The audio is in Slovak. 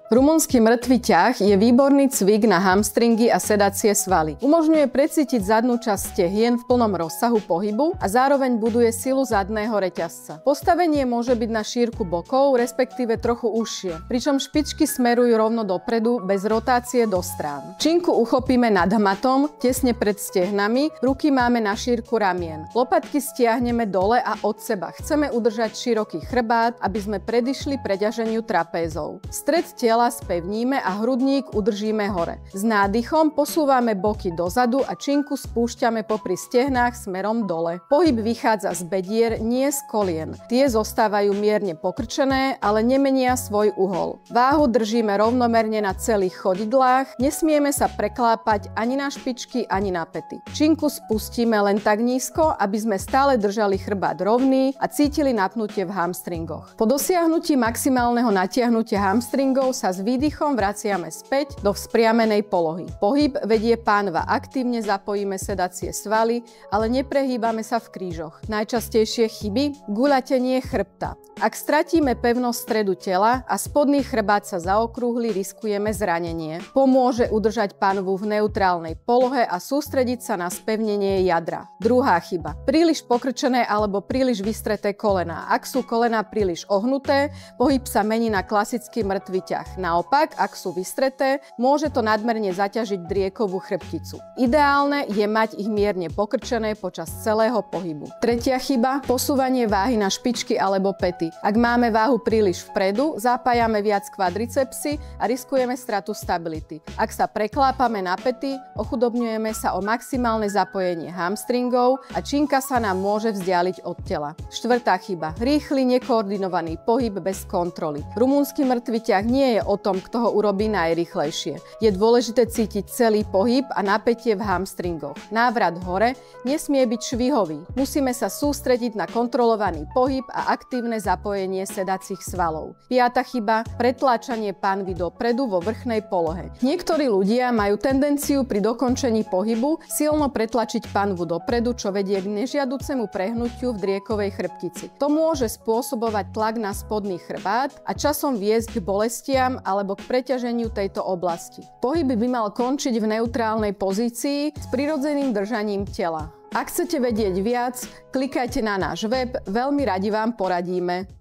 Rumunský mŕtvy ťah je výborný cvik na hamstringy a sedacie svaly. Umožňuje precítiť zadnú časť stehien v plnom rozsahu pohybu a zároveň buduje silu zadného reťazca. Postavenie môže byť na šírku bokov, respektíve trochu užšie, pričom špičky smerujú rovno dopredu bez rotácie do strán. Činku uchopíme nad hmatom, tesne pred stehnami, ruky máme na šírku ramien. Lopatky stiahneme dole a od seba. Chceme udržať široký chrbát, aby sme predišli preťaženiu trapézov. Stred tela spevníme a hrudník udržíme hore. S nádychom posúvame boky dozadu a činku spúšťame popri stehnách smerom dole. Pohyb vychádza z bedier, nie z kolien. Tie zostávajú mierne pokrčené, ale nemenia svoj uhol. Váhu držíme rovnomerne na celých chodidlách, nesmieme sa preklápať ani na špičky, ani na päty. Činku spustíme len tak nízko, aby sme stále držali chrbát rovný a cítili napnutie v hamstringoch. Po dosiahnutí maximálneho natiahnutia hamstringov sa s výdychom vraciame späť do vzpriamenej polohy. Pohyb vedie pánva, aktívne zapojíme sedacie svaly, ale neprehýbame sa v krížoch. Najčastejšie chyby? Guľatenie chrbta. Ak stratíme pevnosť stredu tela a spodný chrbát sa zaokrúhli, riskujeme zranenie. Pomôže udržať pánvu v neutrálnej polohe a sústrediť sa na spevnenie jadra. Druhá chyba. Príliš pokrčené alebo príliš vystreté kolená. Ak sú kolená príliš ohnuté, pohyb sa mení na klasický mŕtvy ťah. Naopak, ak sú vystreté, môže to nadmerne zaťažiť driekovú chrbticu. Ideálne je mať ich mierne pokrčené počas celého pohybu. Tretia chyba, posúvanie váhy na špičky alebo päty. Ak máme váhu príliš vpredu, zapájame viac kvadricepsy a riskujeme stratu stability. Ak sa preklápame na päty, ochudobňujeme sa o maximálne zapojenie hamstringov a činka sa nám môže vzdialiť od tela. Štvrtá chyba, rýchly, nekoordinovaný pohyb bez kontroly. Rumunský mŕtvy ťah nie je o tom, kto ho urobí najrýchlejšie. Je dôležité cítiť celý pohyb a napätie v hamstringoch. Návrat hore nesmie byť švihový. Musíme sa sústrediť na kontrolovaný pohyb a aktívne zapojenie sedacích svalov. Piata chyba, pretláčanie pánvy dopredu vo vrchnej polohe. Niektorí ľudia majú tendenciu pri dokončení pohybu silno pretlačiť pánvu dopredu, čo vedie k nežiaducemu prehnutiu v driekovej chrbtici. To môže spôsobovať tlak na spodný chrbát a časom viesť k bolestiam alebo k preťaženiu tejto oblasti. Pohyb by mal končiť v neutrálnej pozícii s prirodzeným držaním tela. Ak chcete vedieť viac, klikajte na náš web, veľmi radi vám poradíme.